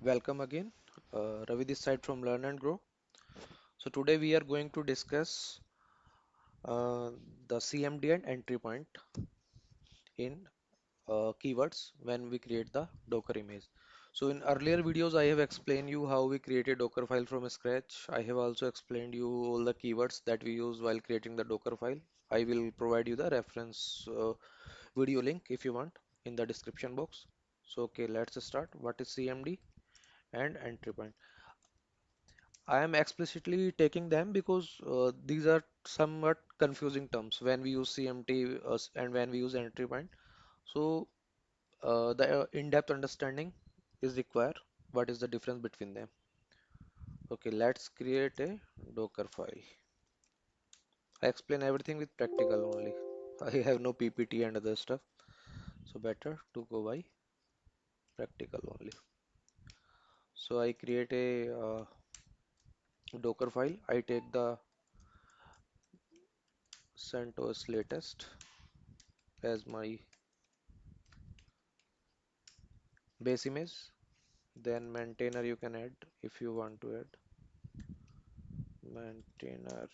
Welcome again, Ravi this side from Learn and Grow. So today we are going to discuss uh, the CMD and entry point in keywords when we create the Docker image. So in earlier videos I have explained you how we create a Docker file from scratch. I have also explained you all the keywords that we use while creating the Docker file. I will provide you the reference video link if you want in the description box. So okay, let's start. What is CMD and entry point? I am explicitly taking them because these are somewhat confusing terms when we use CMT and when we use entry point. So the in-depth understanding is required. What is the difference between them? Okay, let's create a Docker file. I explain everything with practical only. I have no PPT and other stuff, so better to go by practical only. So I create a Docker file. I take the CentOS latest as my base image. Then maintainer you can add if you want to add maintainer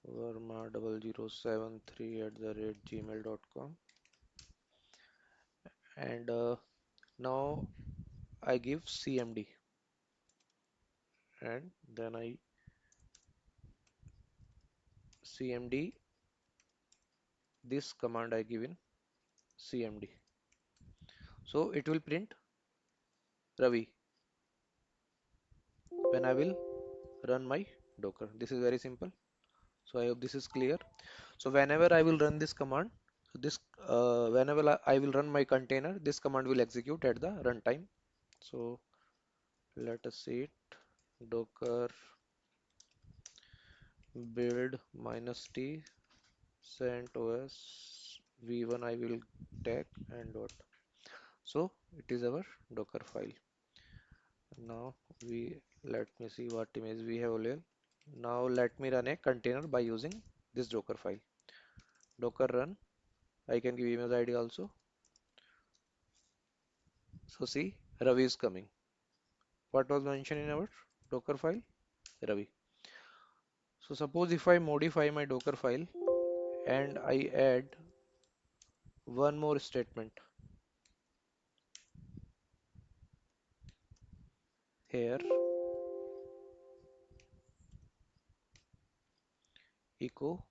Verma 0073 at the rate gmail.com, and now I give CMD, and then I CMD this command I give in CMD, so it will print Ravi when I will run my Docker. This is very simple, so I hope this is clear. So whenever I will run this command, this whenever I will run my container, this command will execute at the runtime. So let us see it. Docker build -t CentOS v1 I will tag and dot. So it is our Docker file. Now we let me see what image we have available. Now let me run a container by using this Docker file. Docker run. I can give image ID also. So see, Ravi is coming. What was mentioned in our Docker file? Ravi. So suppose if I modify my Docker file and I add one more statement here, echo,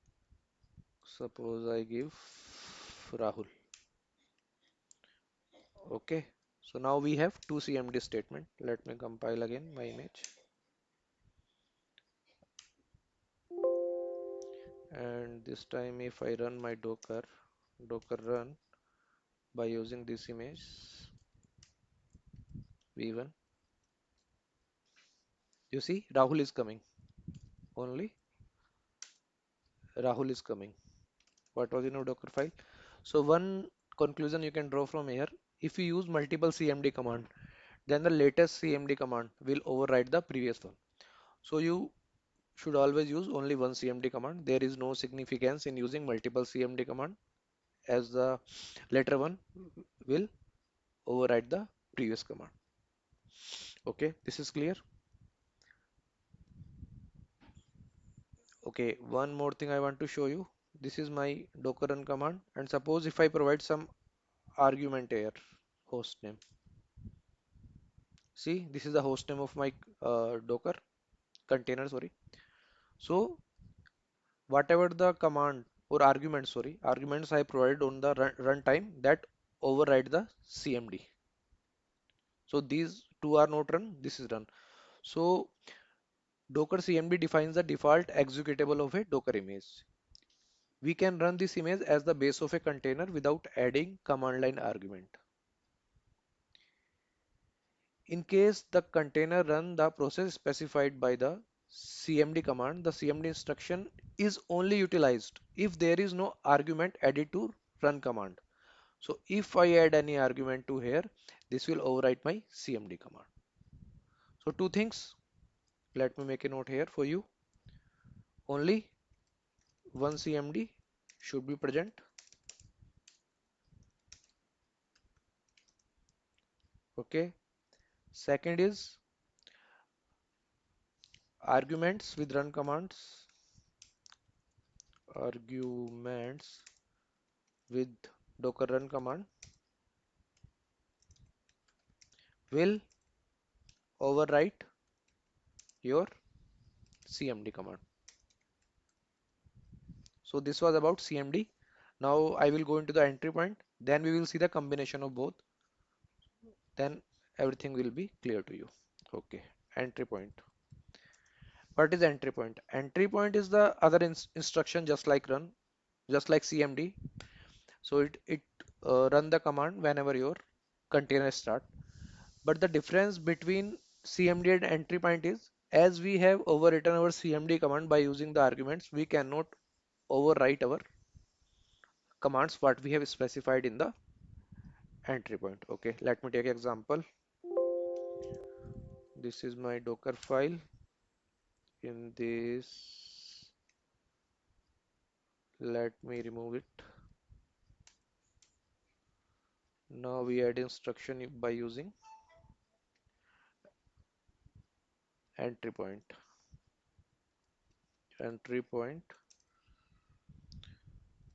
suppose I give Rahul. Okay, so now we have two CMD statement. Let me compile again my image, and this time if I run my Docker run by using this image v1, you see Rahul is coming. Only Rahul is coming. What was in our Docker file? So one conclusion you can draw from here: if you use multiple CMD command, then the latest CMD command will override the previous one. So you should always use only one CMD command. There is no significance in using multiple CMD command, as the later one will override the previous command. Okay, this is clear. Okay, one more thing I want to show you. This is my docker run command, and suppose if I provide some argument here, host name. See, this is the host name of my docker container, sorry. So whatever the command or argument, sorry, arguments I provided on the runtime, that override the CMD. So these two are not run, this is run. So Docker CMD defines the default executable of a Docker image. We can run this image as the base of a container without adding command line argument. In case the container run the process specified by the CMD command, the CMD instruction is only utilized if there is no argument added to run command. So if I add any argument to here, this will overwrite my CMD command. So two things, let me make a note here for you. Only one CMD should be present. Okay. Second is arguments with run commands. Arguments with docker run command will overwrite your cmd command. So this was about cmd. Now I will go into the entry point, then we will see the combination of both, then everything will be clear to you. Okay, entry point. What is entry point? Entry point is the other instruction just like run, just like cmd. So it run the command whenever your container start. But the difference between cmd and entry point is, as we have overwritten our cmd command by using the arguments, we cannot overwrite our commands what we have specified in the entry point. Okay, let me take example. This is my docker file. In this, let me remove it. Now we add instruction by using entry point. Entry point.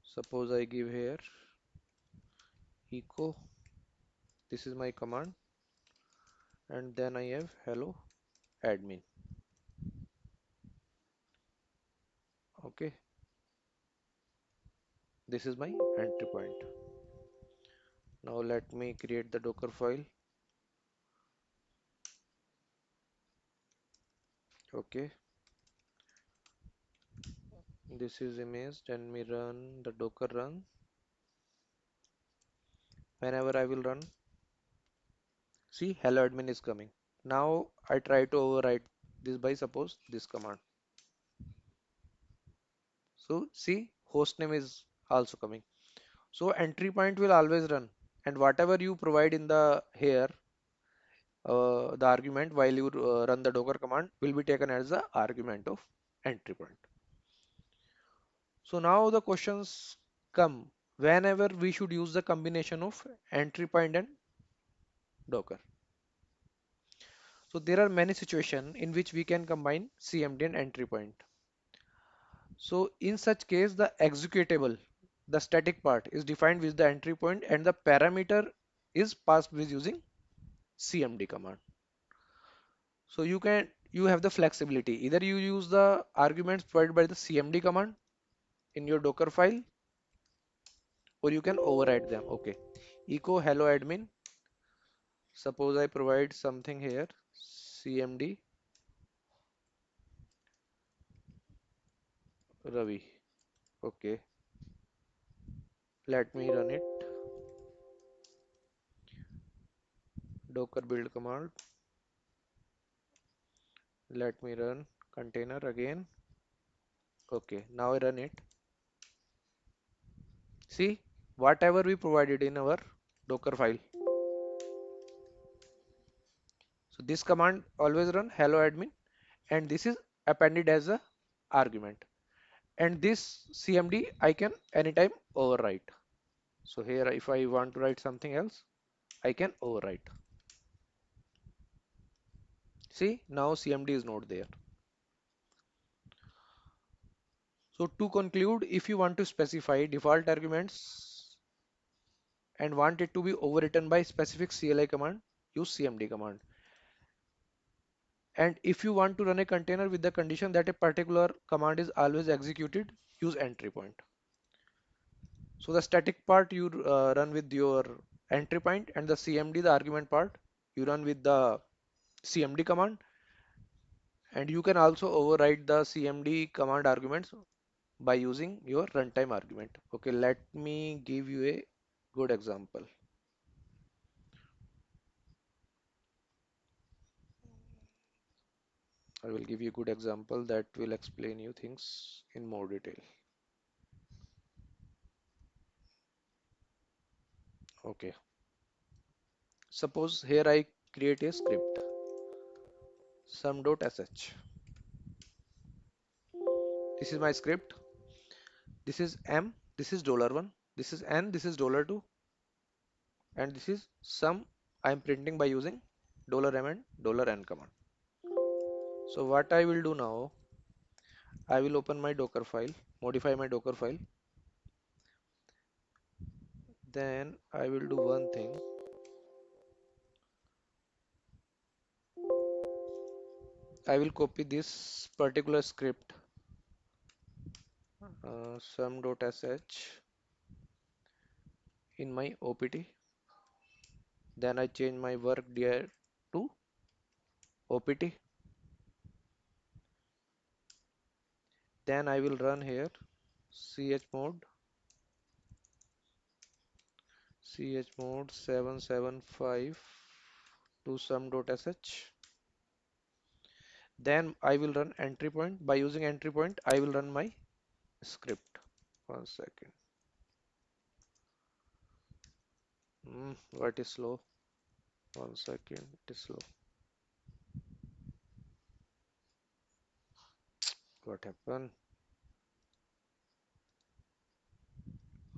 Suppose I give here echo. This is my command, and then I have hello admin. Okay, this is my entry point. Now let me create the docker file. Okay, this is image. Then me run the docker run. Whenever I will run, see hello admin is coming. Now I try to override this by suppose this command. So see hostname is also coming. So entry point will always run, and whatever you provide in the here, the argument while you run the docker command will be taken as the argument of entry point. So now the questions come whenever we should use the combination of entry point and docker. So there are many situations in which we can combine cmd and entry point. So in such case, the executable, the static part is defined with the entry point and the parameter is passed with using cmd command. So you have the flexibility. Either you use the arguments provided by the cmd command in your docker file, or you can override them. Okay. Echo hello admin. Suppose I provide something here, cmd Ravi. Okay. Let me run it. Docker build command. Let me run container again. Okay. Now I run it. See, whatever we provided in our docker file. So this command always run hello admin, and this is appended as a argument. And this cmd I can anytime overwrite. So here if I want to write something else, I can overwrite. See, now cmd is not there. So to conclude, if you want to specify default arguments and want it to be overwritten by specific CLI command, use cmd command. And if you want to run a container with the condition that a particular command is always executed, use entry point. So the static part you run with your entry point, and the cmd, the argument part, you run with the cmd command. And you can also override the cmd command arguments by using your runtime argument. Okay, let me give you a good example. I will give you a good example that will explain you things in more detail. Okay, suppose here I create a script, sum.sh. This is my script. This is m, this is $1, this is n, this is $2, and this is sum I am printing by using $m and $n command. So what I will do now, I will open my Docker file, modify my Docker file. Then I will do one thing. I will copy this particular script, sum.sh in my OPT. Then I change my work dir to OPT. Then I will run here chmod 775 to sum.sh. Then I will run entry point. By using entry point, I will run my script. One second. What is slow? One second. It is slow. What happened?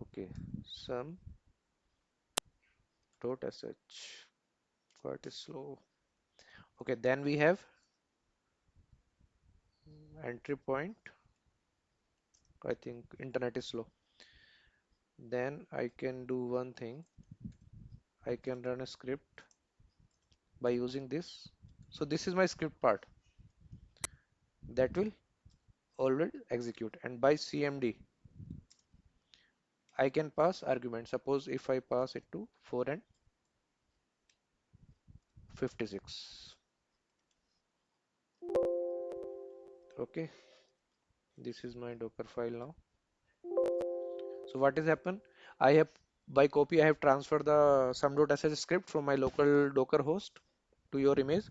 Okay. Sum.sh. What is slow? Okay. Then we have entry point. I think internet is slow. Then I can do one thing. I can run a script by using this. So this is my script part that will always execute. And by CMD, I can pass argument. Suppose if I pass it to 4 and 56. Okay, this is my Docker file now. So what has happened? I have by copy I have transferred the sum.sh script from my local Docker host to your image.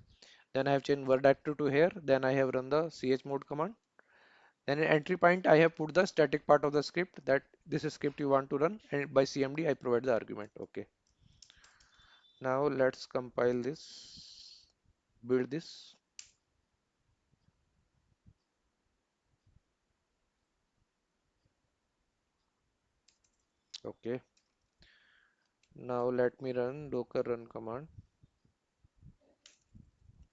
Then I have changed word active to here. Then I have run the chmod command. Then in entry point I have put the static part of the script that this is script you want to run, and by CMD I provide the argument. Okay. Now let's compile this, build this. Okay. Now let me run docker run command.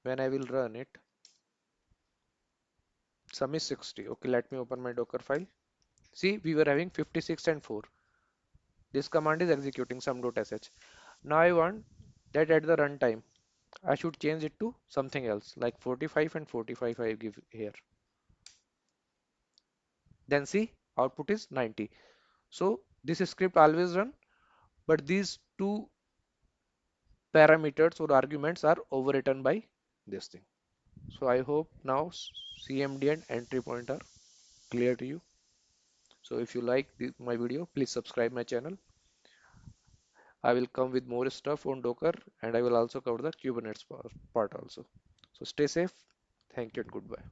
When I will run it, sum is 60. Okay, let me open my Docker file. See, we were having 56 and 4. This command is executing sum.sh. Now I want that at the runtime, I should change it to something else like 45 and 45 I give here. Then see, output is 90. So this script always run, but these two parameters or arguments are overwritten by this thing. So I hope now CMD and entry point are clear to you. So if you like my video, please subscribe my channel. I will come with more stuff on Docker, and I will also cover the Kubernetes part also. So stay safe. Thank you and goodbye.